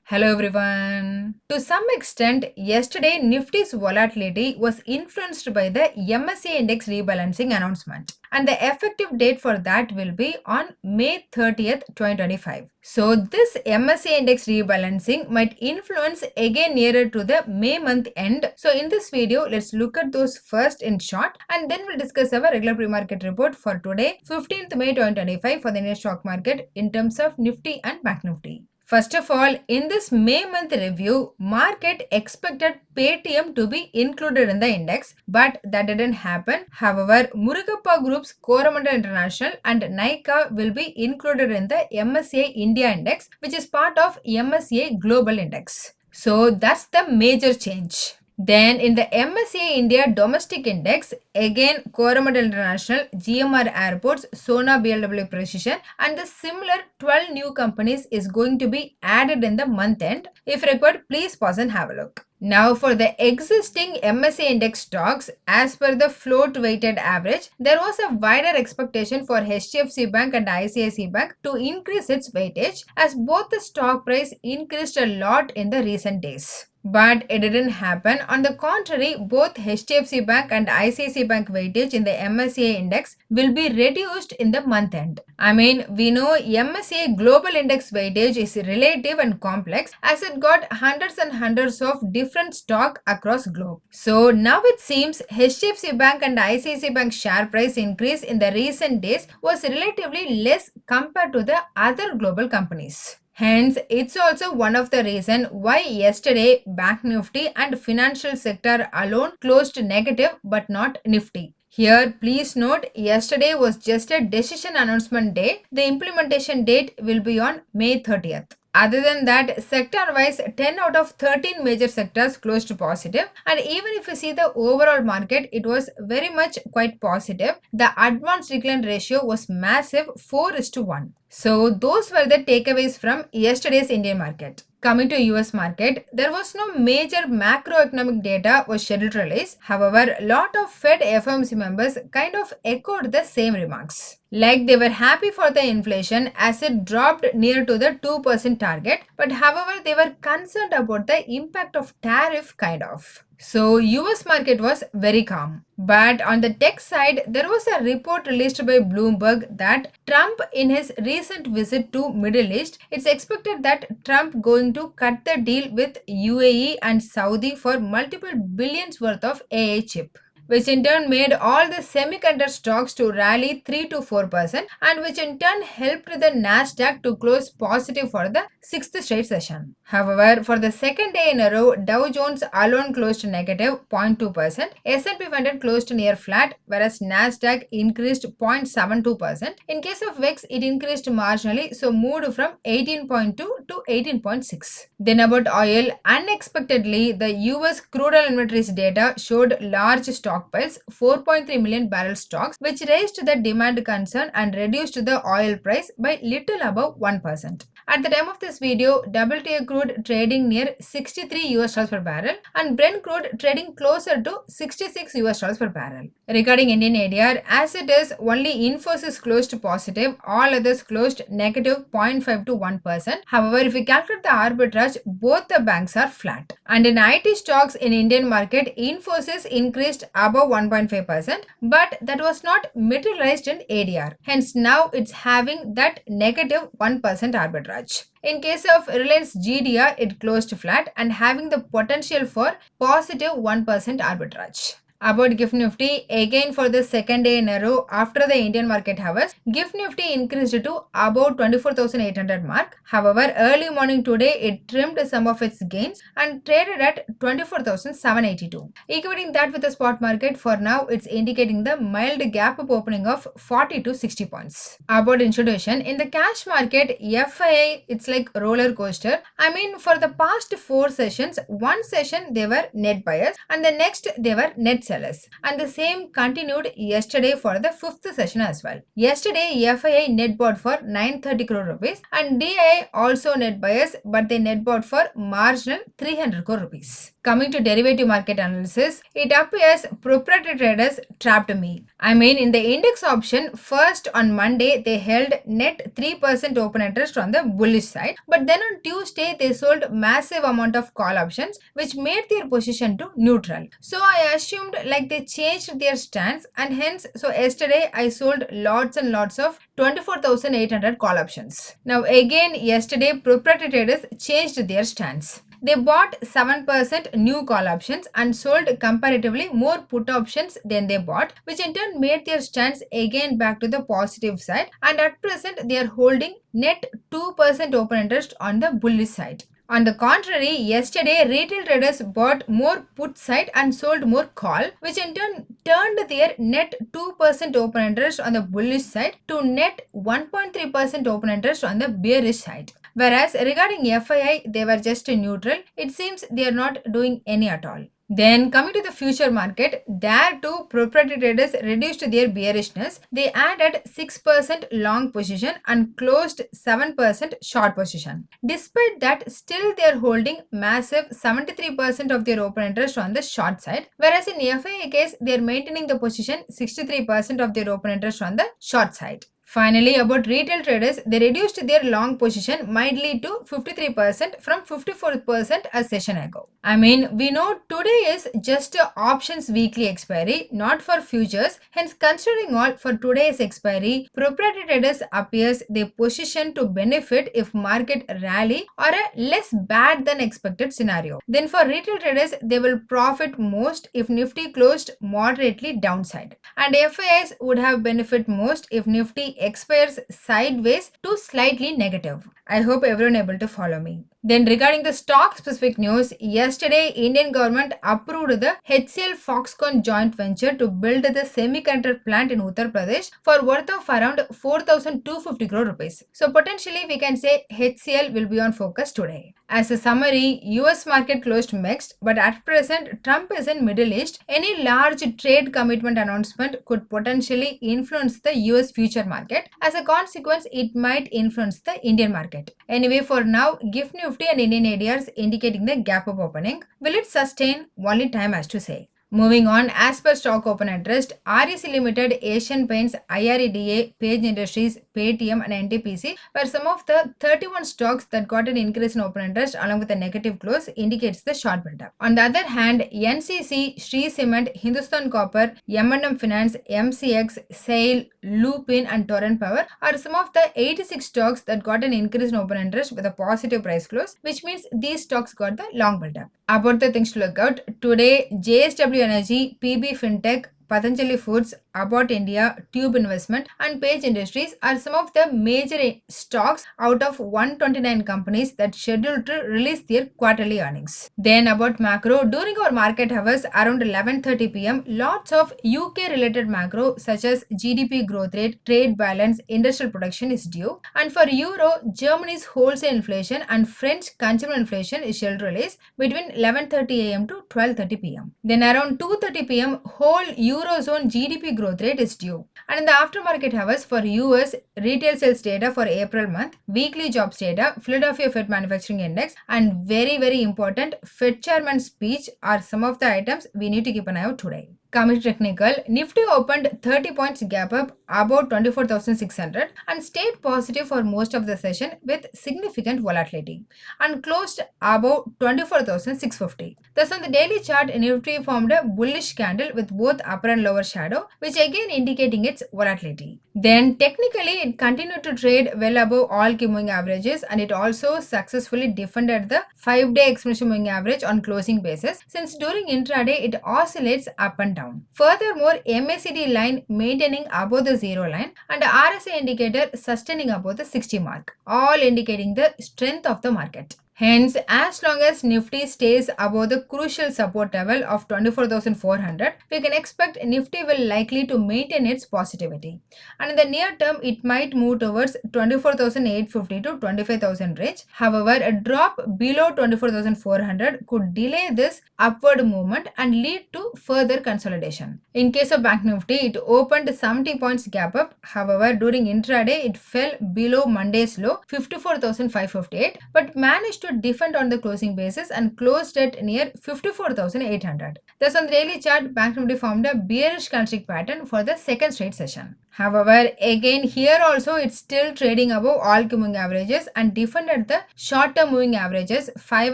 Hello everyone. To some extent, yesterday Nifty's volatility was influenced by the MSCI index rebalancing announcement, and the effective date for that will be on May 30th, 2025. So this MSCI index rebalancing might influence again nearer to the May month end. So in this video, let's look at those first in short, and then we'll discuss our regular pre-market report for today, 15th May 2025 for the Indian stock market in terms of Nifty and Bank Nifty. First of all, in this May month review, market expected Paytm to be included in the index, but that didn't happen. However, Murugappa Group's Coromandel International and Nika will be included in the MSCI India Index, which is part of MSCI Global Index. So that's the major change. Then in the MSCI India Domestic Index, again Coromandel International, GMR Airports, Sona BLW Precision and the similar 12 new companies is going to be added in the month end. If required, please pause and have a look. Now for the existing MSCI index stocks, as per the float weighted average, there was a wider expectation for HDFC Bank and ICICI Bank to increase its weightage as both the stock price increased a lot in the recent days. But it didn't happen. On the contrary, both HDFC Bank and ICICI Bank weightage in the MSCI index will be reduced in the month end. I mean, we know MSCI Global Index weightage is relative and complex as it got hundreds and hundreds of different stock across globe. So now it seems HDFC Bank and ICICI Bank share price increase in the recent days was relatively less compared to the other global companies. Hence, it's also one of the reasons why yesterday Bank Nifty and financial sector alone closed negative but not Nifty. Here, please note, yesterday was just a decision announcement day. The implementation date will be on May 30th. Other than that, sector-wise, 10 out of 13 major sectors closed positive. And even if you see the overall market, it was very much quite positive. The advanced decline ratio was massive 4:1. So those were the takeaways from yesterday's Indian market. Coming to US market, there was no major macroeconomic data was scheduled to release. However, a lot of Fed FOMC members kind of echoed the same remarks. Like they were happy for the inflation as it dropped near to the 2% target, but however, they were concerned about the impact of tariff kind of. So US market was very calm. But on the tech side, there was a report released by Bloomberg that Trump in his recent visit to Middle East, it's expected that Trump going to cut the deal with UAE and Saudi for multiple billions worth of AI chip, which in turn made all the semiconductor stocks to rally 3 to 4% and which in turn helped the Nasdaq to close positive for the 6th straight session. However, for the second day in a row, Dow Jones alone closed negative 0.2%, S&P 500 closed near flat, whereas Nasdaq increased 0.72%. In case of VIX, it increased marginally, so moved from 18.2 to 18.6. Then about oil, unexpectedly, the US crude oil inventories data showed large stockpiles, 4.3 million barrel stocks, which raised the demand concern and reduced the oil price by little above 1%. At the time of this video, WTI crude trading near 63 US dollars per barrel and Brent crude trading closer to 66 US dollars per barrel. Regarding Indian ADR, as it is, only Infosys closed positive, all others closed negative 0.5 to 1%. However, if we calculate the arbitrage, both the banks are flat. And in IT stocks in Indian market, Infosys increased above 1.5%, but that was not materialized in ADR. Hence, now it's having that negative 1% arbitrage. In case of Reliance GDR, it closed flat and having the potential for positive 1% arbitrage. About GIFT Nifty, again for the second day in a row after the Indian market hours, GIFT Nifty increased to about 24,800 mark. However, early morning today, it trimmed some of its gains and traded at 24,782. Equating that with the spot market, for now, it's indicating the mild gap up opening of 40 to 60 points. About institution, in the cash market, FII, it's like roller coaster. I mean, for the past 4 sessions, one session they were net buyers and the next they were net sellers, and the same continued yesterday for the 5th session as well. Yesterday, FII net bought for 930 crore rupees and DII also net buyers, but they net bought for marginal 300 crore rupees. Coming to derivative market analysis, it appears proprietary traders trapped me. I mean, in the index option, first on Monday they held net 3% open interest on the bullish side, but then on Tuesday they sold massive amount of call options, which made their position to neutral. So I assumed like they changed their stance, and hence, so yesterday I sold lots and lots of 24,800 call options. Now again, yesterday proprietary traders changed their stance. They bought 7% new call options and sold comparatively more put options than they bought, which in turn made their stance again back to the positive side, and at present they are holding net 2% open interest on the bullish side. On the contrary, yesterday retail traders bought more put side and sold more call, which in turn turned their net 2% open interest on the bullish side to net 1.3% open interest on the bearish side. Whereas regarding FII, they were just neutral. It seems they are not doing any at all. Then coming to the future market, there too proprietary traders reduced their bearishness. They added 6% long position and closed 7% short position. Despite that, still they are holding massive 73% of their open interest on the short side, whereas in FII case, they are maintaining the position 63% of their open interest on the short side. Finally, about retail traders, they reduced their long position mildly to 53% from 54% a session ago. I mean, we know today is just a options weekly expiry, not for futures. Hence, considering all for today's expiry, proprietary traders appears they position to benefit if market rally or a less bad than expected scenario. Then for retail traders, they will profit most if Nifty closed moderately downside. And FIIs would have benefit most if Nifty expires sideways to slightly negative. I hope everyone able to follow me. Then regarding the stock specific news, yesterday Indian government approved the HCL Foxconn joint venture to build the semiconductor plant in Uttar Pradesh for worth of around 4,250 crore rupees. So potentially we can say HCL will be on focus today. As a summary, US market closed mixed, but at present Trump is in Middle East. Any large trade commitment announcement could potentially influence the US future market. As a consequence, it might influence the Indian market. Anyway, for now, GIFT Nifty and Indian ADRs indicating the gap up opening. Will it sustain? Only time has to say. Moving on, as per stock open interest, REC Limited, Asian Paints, IREDA, Page Industries, Paytm and NTPC were some of the 31 stocks that got an increase in open interest along with a negative close, indicates the short build-up. On the other hand, NCC, Shree Cement, Hindustan Copper, M&M Finance, MCX, SAIL, Lupin and Torrent Power are some of the 86 stocks that got an increase in open interest with a positive price close, which means these stocks got the long build-up. About the things to look out, today JSW Energy, PB Fintech, Patanjali Foods, About India, Tube Investment and Page Industries are some of the major stocks out of 129 companies that scheduled to release their quarterly earnings. Then about macro, during our market hours around 11:30 pm, lots of UK related macro such as GDP growth rate, trade balance, industrial production is due. And for Euro, Germany's wholesale inflation and French consumer inflation is scheduled to release between 11:30 am to 12:30 pm. Then around 2:30 pm, whole Eurozone GDP growth rate is due. And in the aftermarket hours for US, retail sales data for April month, weekly jobs data, Philadelphia Fed Manufacturing Index and very important Fed Chairman speech are some of the items we need to keep an eye out today. Coming to technical, Nifty opened 30 points gap up about 24,600 and stayed positive for most of the session with significant volatility and closed above 24,650. Thus on the daily chart, Nifty formed a bullish candle with both upper and lower shadow, which again indicating its volatility. Then technically it continued to trade well above all key moving averages and it also successfully defended the 5-day exponential moving average on closing basis, since during intraday it oscillates up and down. Furthermore, MACD line maintaining above the zero line and RSI indicator sustaining above the 60 mark, all indicating the strength of the market. Hence, as long as Nifty stays above the crucial support level of 24,400, we can expect Nifty will likely to maintain its positivity. And in the near term, it might move towards 24,850 to 25,000 range. However, a drop below 24,400 could delay this upward movement and lead to further consolidation. In case of Bank Nifty, it opened 70 points gap up. However, during intraday, it fell below Monday's low 54,558 but managed to to defend on the closing basis and closed at near 54,800. Thus, on the daily chart, Bank Nifty formed a bearish candlestick pattern for the second straight session. However, again here also it's still trading above all key moving averages and defended the short-term moving averages 5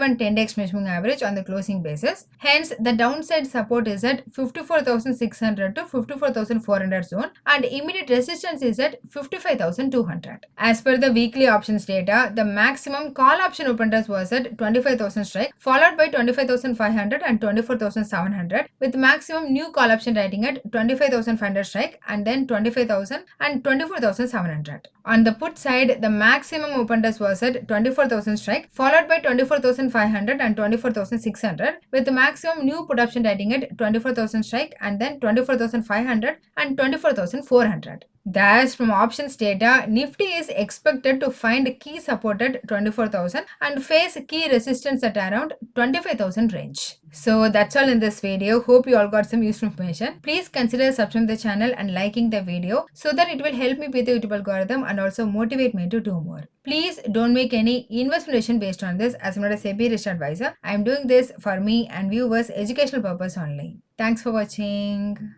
and 10x moving average on the closing basis. Hence, the downside support is at 54,600 to 54,400 zone and immediate resistance is at 55,200. As per the weekly options data, the maximum call option open interest was at 25,000 strike, followed by 25,500 and 24,700, with maximum new call option writing at 25,500 strike and then 25,000 and 24,700. On the put side, the maximum open interest was at 24,000 strike, followed by 24,500 and 24,600, with the maximum new put option writing at 24,000 strike and then 24,500 and 24,400. Thus, from options data, Nifty is expected to find key support at 24,000 and face key resistance at around 25,000 range. So that's all in this video. Hope you all got some useful information. Please consider subscribing to the channel and liking the video so that it will help me with the YouTube algorithm and also motivate me to do more. Please don't make any investment decision based on this, as I'm not a SEBI registered advisor. I'm doing this for me and viewers' educational purpose only. Thanks for watching.